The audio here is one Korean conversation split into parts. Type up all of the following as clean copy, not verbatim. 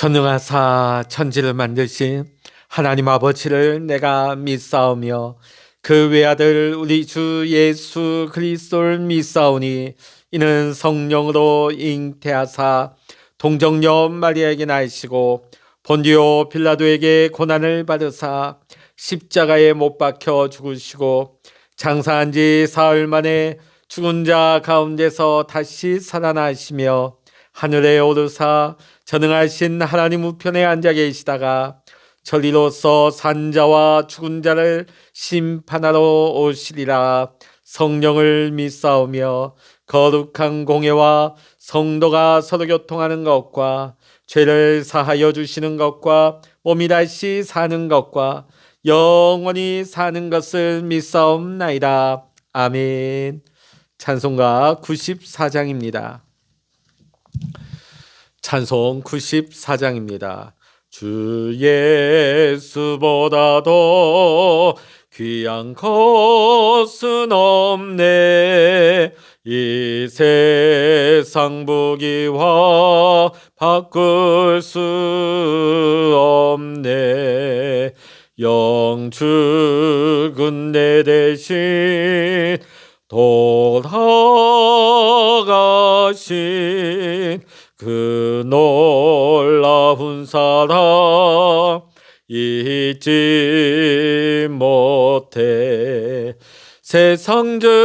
전능하사 천지를 만드신 하나님 아버지를 내가 믿사오며 그 외아들 우리 주 예수 그리스도를 믿사오니 이는 성령으로 잉태하사 동정녀 마리아에게 나시고 본디오 빌라도에게 고난을 받으사 십자가에 못 박혀 죽으시고 장사한 지 사흘 만에 죽은 자 가운데서 다시 살아나시며 하늘에 오르사 전능하신 하나님 우편에 앉아 계시다가 저리로서 산자와 죽은 자를 심판하러 오시리라. 성령을 믿사오며 거룩한 공예와 성도가 서로 교통하는 것과 죄를 사하여 주시는 것과 몸이 다시 사는 것과 영원히 사는 것을 믿사옵나이다. 아멘. 찬송가 94장입니다. 찬송 94장입니다. 주 예수보다도 귀한 것은 없네. 이 세상 부귀와 바꿀 수 없네. 영 죽은 내 대신 돌아가신 그 놀라운 사랑 잊지 못해. 세상 즐거움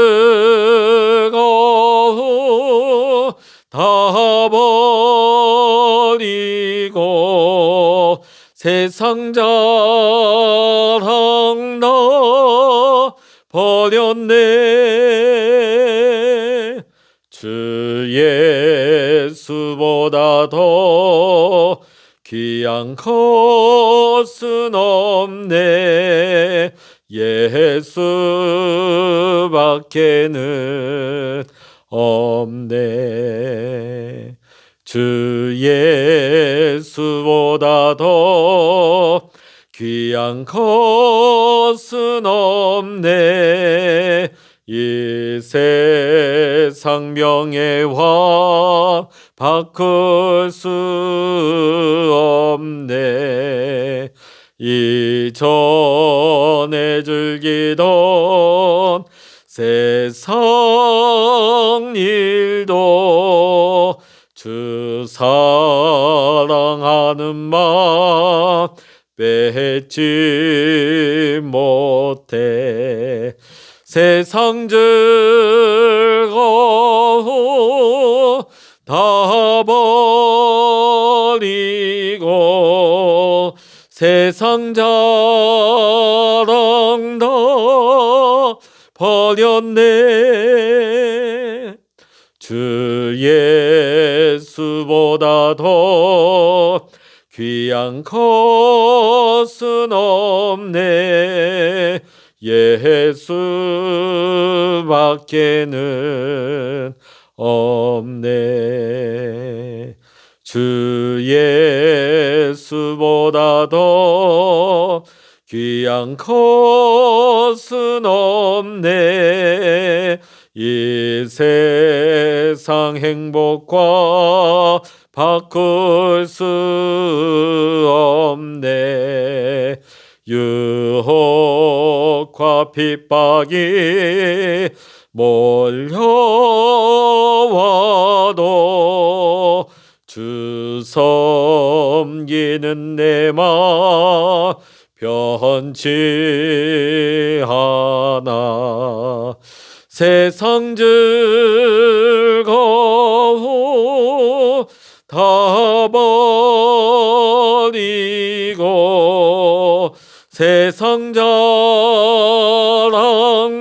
다 버리고 세상 자랑 다 버렸네. 주 예수보다도 귀한 것은 없네. 예수밖에는 없네. 주 예수보다도 귀한 것은 없네. 이 세상 명예와 바꿀 수 없네. 이전에 즐기던 세상 일도 주 사랑하는 마음 뺏지 못해. 세상 즐거움 다 버리고 세상 자랑 다 버렸네. 주 예수보다도 귀한 것은 없네. 예수밖에는 없네. 주 예수보다도 귀한 것은 없네. 이 세상 행복과 바꿀 수 없네. 유혹과 핍박이 몰려와도 주 섬기는 내 마음 변치 않아. 세상 즐거움 다 버리고 세상 자랑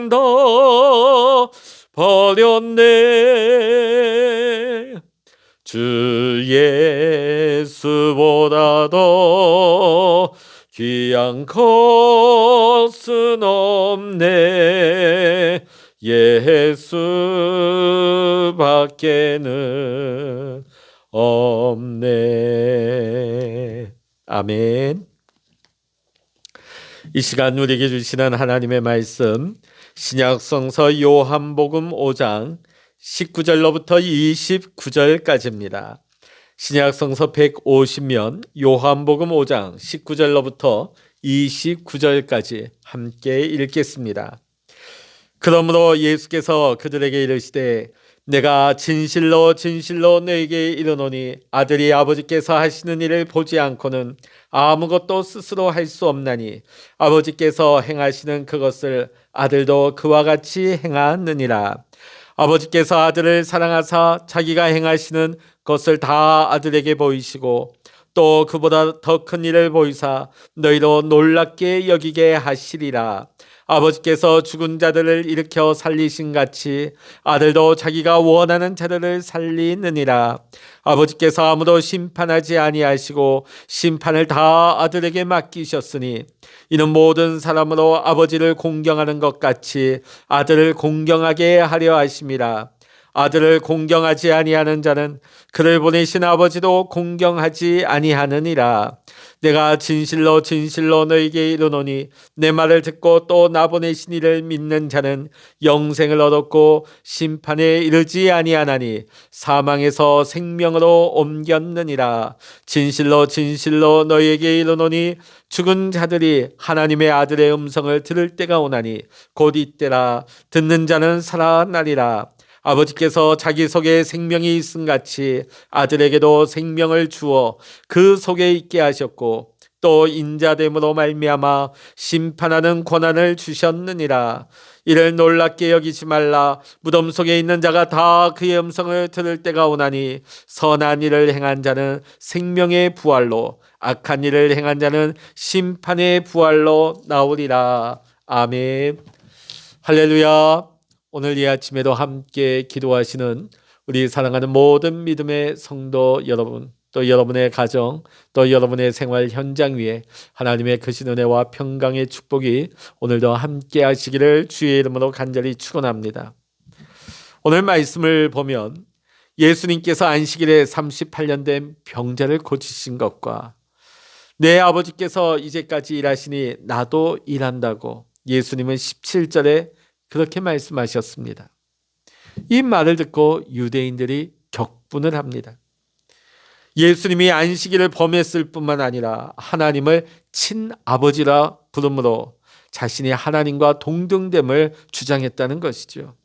다 버렸네. 주 예수보다도 귀한 것은 없네. 예수밖에는 없네. 아멘. 이 시간 우리에게 주시는 하나님의 말씀 신약성서 요한복음 5장 19절로부터 29절까지입니다. 신약성서 150면 요한복음 5장 19절로부터 29절까지 함께 읽겠습니다. 그러므로 예수께서 그들에게 이르시되 내가 진실로 진실로 너에게 이르노니 아들이 아버지께서 하시는 일을 보지 않고는 아무것도 스스로 할 수 없나니 아버지께서 행하시는 그것을 아들도 그와 같이 행하느니라. 아버지께서 아들을 사랑하사 자기가 행하시는 것을 다 아들에게 보이시고 또 그보다 더 큰 일을 보이사 너희로 놀랍게 여기게 하시리라. 아버지께서 죽은 자들을 일으켜 살리신 같이 아들도 자기가 원하는 자들을 살리느니라. 아버지께서 아무도 심판하지 아니하시고 심판을 다 아들에게 맡기셨으니 이는 모든 사람으로 아버지를 공경하는 것 같이 아들을 공경하게 하려 하심이라. 아들을 공경하지 아니하는 자는 그를 보내신 아버지도 공경하지 아니하느니라. 내가 진실로 진실로 너에게 이르노니 내 말을 듣고 또 나 보내신 이를 믿는 자는 영생을 얻었고 심판에 이르지 아니하나니 사망에서 생명으로 옮겼느니라. 진실로 진실로 너에게 이르노니 죽은 자들이 하나님의 아들의 음성을 들을 때가 오나니 곧 이때라. 듣는 자는 살아나리라. 아버지께서 자기 속에 생명이 있음같이 아들에게도 생명을 주어 그 속에 있게 하셨고 또 인자됨으로 말미암아 심판하는 권한을 주셨느니라. 이를 놀랍게 여기지 말라. 무덤 속에 있는 자가 다 그의 음성을 들을 때가 오나니 선한 일을 행한 자는 생명의 부활로 악한 일을 행한 자는 심판의 부활로 나오리라. 아멘. 할렐루야. 오늘 이 아침에도 함께 기도하시는 우리 사랑하는 모든 믿음의 성도 여러분, 또 여러분의 가정, 또 여러분의 생활 현장 위에 하나님의 크신 은혜와 평강의 축복이 오늘도 함께 하시기를 주의 이름으로 간절히 축원합니다. 오늘 말씀을 보면 예수님께서 안식일에 38년 된 병자를 고치신 것과 내 아버지께서 이제까지 일하시니 나도 일한다고 예수님은 17절에 그렇게 말씀하셨습니다. 이 말을 듣고 유대인들이 격분을 합니다. 예수님이 안식일을 범했을 뿐만 아니라 하나님을 친아버지라 부르므로 자신이 하나님과 동등됨을 주장했다는 것이죠.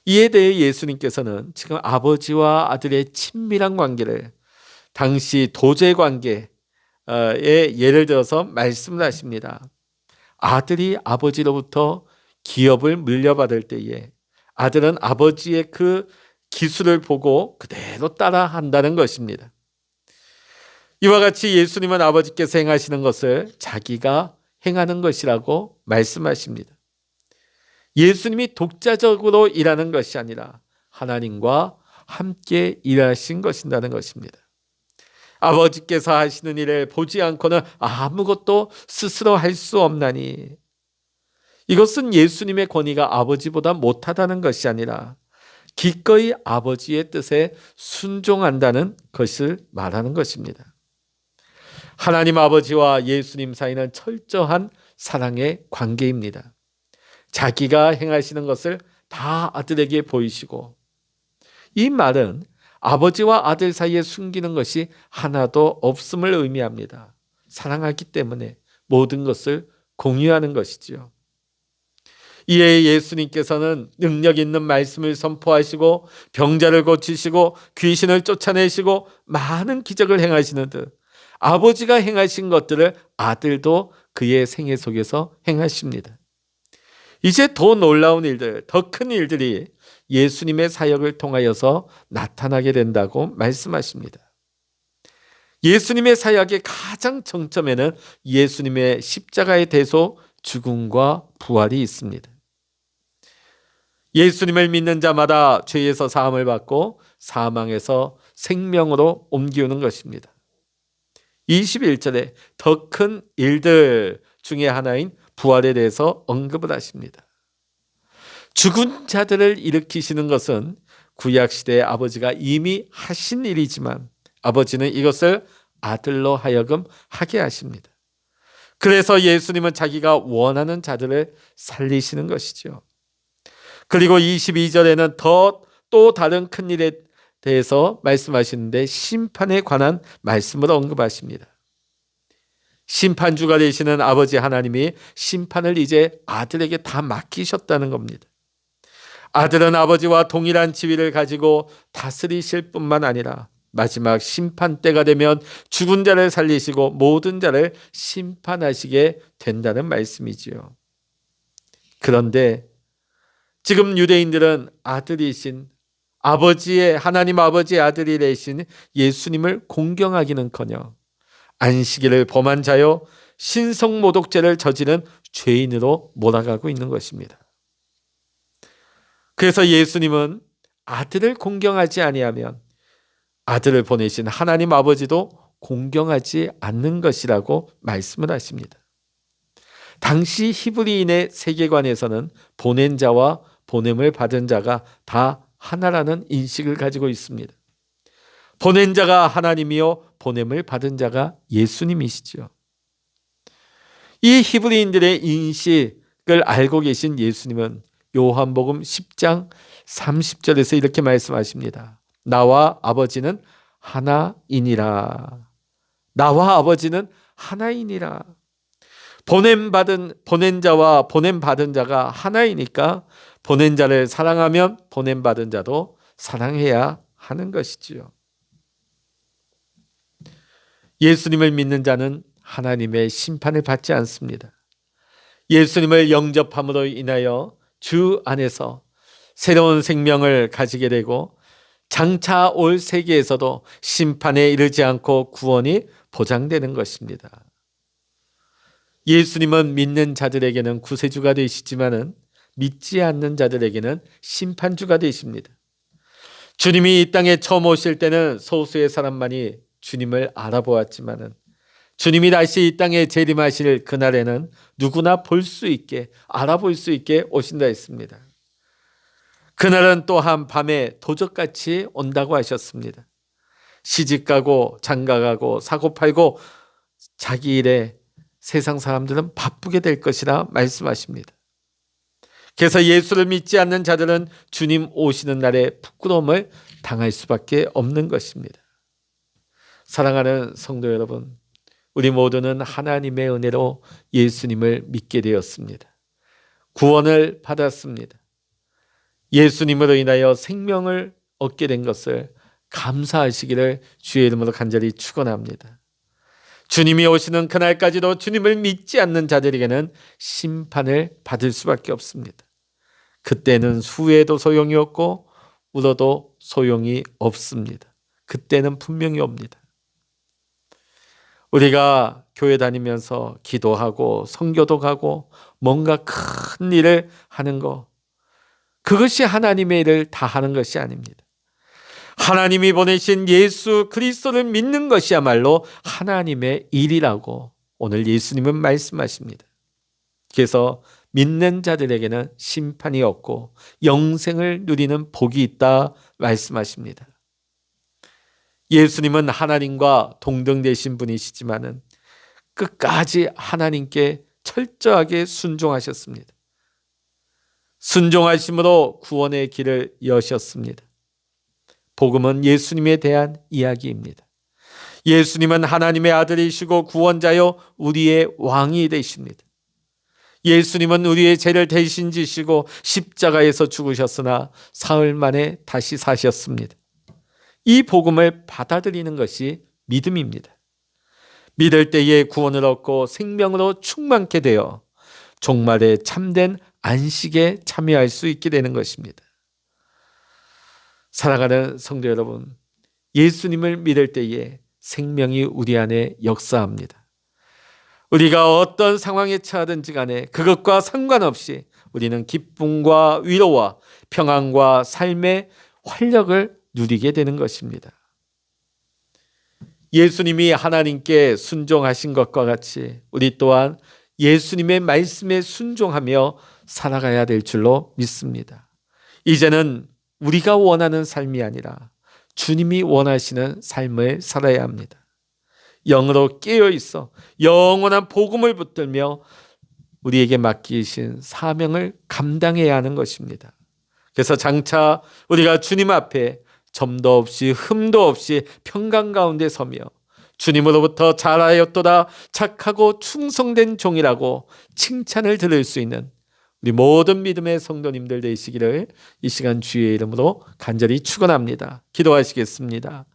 이에 대해 예수님께서는 지금 아버지와 아들의 친밀한 관계를 당시 도제 관계의 예를 들어서 말씀을 하십니다. 아들이 아버지로부터 기업을 물려받을 때에 아들은 아버지의 그 기술을 보고 그대로 따라 한다는 것입니다. 이와 같이 예수님은 아버지께서 행하시는 것을 자기가 행하는 것이라고 말씀하십니다. 예수님이 독자적으로 일하는 것이 아니라 하나님과 함께 일하신 것이라는 것입니다. 아버지께서 하시는 일을 보지 않고는 아무것도 스스로 할 수 없나니 이것은 예수님의 권위가 아버지보다 못하다는 것이 아니라 기꺼이 아버지의 뜻에 순종한다는 것을 말하는 것입니다. 하나님 아버지와 예수님 사이는 철저한 사랑의 관계입니다. 자기가 행하시는 것을 다 아들에게 보이시고 이 말은 아버지와 아들 사이에 숨기는 것이 하나도 없음을 의미합니다. 사랑하기 때문에 모든 것을 공유하는 것이지요. 이에 예수님께서는 능력 있는 말씀을 선포하시고 병자를 고치시고 귀신을 쫓아내시고 많은 기적을 행하시는 듯 아버지가 행하신 것들을 아들도 그의 생애 속에서 행하십니다. 이제 더 놀라운 일들, 더 큰 일들이 예수님의 사역을 통하여서 나타나게 된다고 말씀하십니다. 예수님의 사역의 가장 정점에는 예수님의 십자가의 대속 죽음과 부활이 있습니다. 예수님을 믿는 자마다 죄에서 사함을 받고 사망에서 생명으로 옮기는 것입니다. 21절에 더 큰 일들 중에 하나인 부활에 대해서 언급을 하십니다. 죽은 자들을 일으키시는 것은 구약시대의 아버지가 이미 하신 일이지만 아버지는 이것을 아들로 하여금 하게 하십니다. 그래서 예수님은 자기가 원하는 자들을 살리시는 것이죠. 그리고 22절에는 또 다른 큰 일에 대해서 말씀하시는데 심판에 관한 말씀을 언급하십니다. 심판주가 되시는 아버지 하나님이 심판을 이제 아들에게 다 맡기셨다는 겁니다. 아들은 아버지와 동일한 지위를 가지고 다스리실 뿐만 아니라 마지막 심판 때가 되면 죽은 자를 살리시고 모든 자를 심판하시게 된다는 말씀이지요. 그런데 지금 유대인들은 아들이신 하나님 아버지의 아들이 되신 예수님을 공경하기는커녕 안식일을 범한 자요 신성모독죄를 저지른 죄인으로 몰아가고 있는 것입니다. 그래서 예수님은 아들을 공경하지 아니하면 아들을 보내신 하나님 아버지도 공경하지 않는 것이라고 말씀을 하십니다. 당시 히브리인의 세계관에서는 보낸 자와 보냄을 받은 자가 다 하나라는 인식을 가지고 있습니다. 보낸 자가 하나님이요 보냄을 받은 자가 예수님이시죠. 이 히브리인들의 인식을 알고 계신 예수님은 요한복음 10장 30절에서 이렇게 말씀하십니다. 나와 아버지는 하나이니라. 나와 아버지는 하나이니라. 보낸 자와 보냄 받은 자가 하나이니까 보낸 자를 사랑하면 보냄 받은 자도 사랑해야 하는 것이지요. 예수님을 믿는 자는 하나님의 심판을 받지 않습니다. 예수님을 영접함으로 인하여 주 안에서 새로운 생명을 가지게 되고 장차 올 세계에서도 심판에 이르지 않고 구원이 보장되는 것입니다. 예수님은 믿는 자들에게는 구세주가 되시지만은 믿지 않는 자들에게는 심판주가 되십니다. 주님이 이 땅에 처음 오실 때는 소수의 사람만이 주님을 알아보았지만은 주님이 다시 이 땅에 재림하실 그날에는 누구나 볼 수 있게 알아볼 수 있게 오신다 했습니다. 그날은 또한 밤에 도적같이 온다고 하셨습니다. 시집가고 장가가고 사고팔고 자기 일에 세상 사람들은 바쁘게 될 것이라 말씀하십니다. 그래서 예수를 믿지 않는 자들은 주님 오시는 날에 부끄러움을 당할 수밖에 없는 것입니다. 사랑하는 성도 여러분, 우리 모두는 하나님의 은혜로 예수님을 믿게 되었습니다. 구원을 받았습니다. 예수님으로 인하여 생명을 얻게 된 것을 감사하시기를 주의 이름으로 간절히 축원합니다. 주님이 오시는 그날까지도 주님을 믿지 않는 자들에게는 심판을 받을 수밖에 없습니다. 그때는 후회도 소용이 없고 울어도 소용이 없습니다. 그때는 분명히 옵니다. 우리가 교회 다니면서 기도하고 선교도 가고 뭔가 큰 일을 하는 것, 그것이 하나님의 일을 다 하는 것이 아닙니다. 하나님이 보내신 예수 그리스도를 믿는 것이야말로 하나님의 일이라고 오늘 예수님은 말씀하십니다. 그래서 믿는 자들에게는 심판이 없고 영생을 누리는 복이 있다 말씀하십니다. 예수님은 하나님과 동등되신 분이시지만은 끝까지 하나님께 철저하게 순종하셨습니다. 순종하심으로 구원의 길을 여셨습니다. 복음은 예수님에 대한 이야기입니다. 예수님은 하나님의 아들이시고 구원자요 우리의 왕이 되십니다. 예수님은 우리의 죄를 대신 지시고 십자가에서 죽으셨으나 사흘 만에 다시 사셨습니다. 이 복음을 받아들이는 것이 믿음입니다. 믿을 때에 구원을 얻고 생명으로 충만케 되어 종말에 참된 안식에 참여할 수 있게 되는 것입니다. 사랑하는 성도 여러분, 예수님을 믿을 때에 생명이 우리 안에 역사합니다. 우리가 어떤 상황에 처하든지 간에 그것과 상관없이 우리는 기쁨과 위로와 평안과 삶의 활력을 누리게 되는 것입니다. 예수님이 하나님께 순종하신 것과 같이 우리 또한 예수님의 말씀에 순종하며 살아가야 될 줄로 믿습니다. 이제는 우리가 원하는 삶이 아니라 주님이 원하시는 삶을 살아야 합니다. 영으로 깨어 있어 영원한 복음을 붙들며 우리에게 맡기신 사명을 감당해야 하는 것입니다. 그래서 장차 우리가 주님 앞에 점도 없이 흠도 없이 평강 가운데 서며 주님으로부터 잘하였도다 착하고 충성된 종이라고 칭찬을 들을 수 있는 우리 모든 믿음의 성도님들 되시기를 이 시간 주의 이름으로 간절히 축원합니다. 기도하시겠습니다.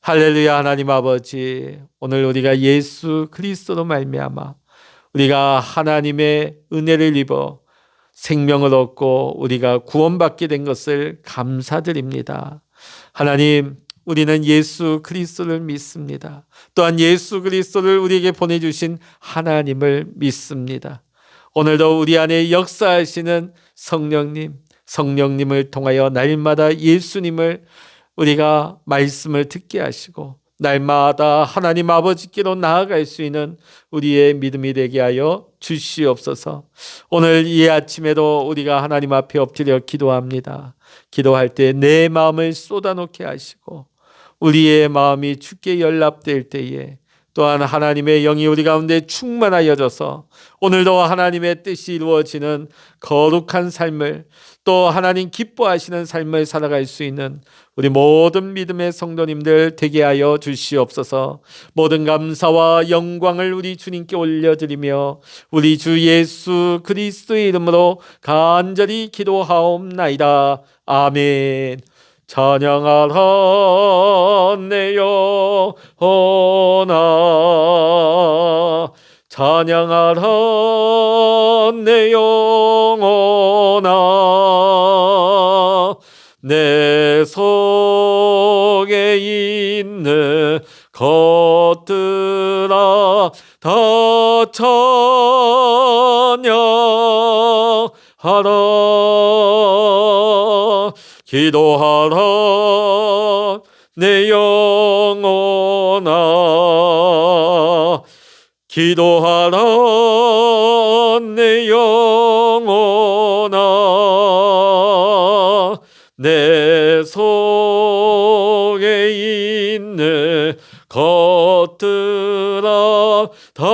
할렐루야. 하나님 아버지, 오늘 우리가 예수 그리스도로 말미암아 우리가 하나님의 은혜를 입어 생명을 얻고 우리가 구원받게 된 것을 감사드립니다. 하나님, 우리는 예수 그리스도를 믿습니다. 또한 예수 그리스도를 우리에게 보내주신 하나님을 믿습니다. 오늘도 우리 안에 역사하시는 성령님을 통하여 날마다 예수님을 우리가 말씀을 듣게 하시고 날마다 하나님 아버지께로 나아갈 수 있는 우리의 믿음이 되게 하여 주시옵소서. 오늘 이 아침에도 우리가 하나님 앞에 엎드려 기도합니다. 기도할 때 내 마음을 쏟아놓게 하시고 우리의 마음이 주께 연락될 때에 또한 하나님의 영이 우리 가운데 충만하여져서 오늘도 하나님의 뜻이 이루어지는 거룩한 삶을 또 하나님 기뻐하시는 삶을 살아갈 수 있는 우리 모든 믿음의 성도님들 되게 하여 주시옵소서. 모든 감사와 영광을 우리 주님께 올려드리며 우리 주 예수 그리스도의 이름으로 간절히 기도하옵나이다. 아멘. 찬양하라 내 영혼아, 찬양하라 내 영혼아, 내 속에 있는 것들아 다 찬양하라. 기도하라 내 영혼아, 기도하라 내 영혼아, 내 속에 있는 것들아 다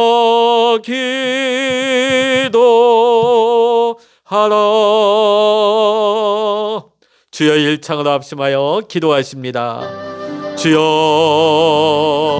기도하라. 주여 일창으로 합심하여 기도하십니다. 주여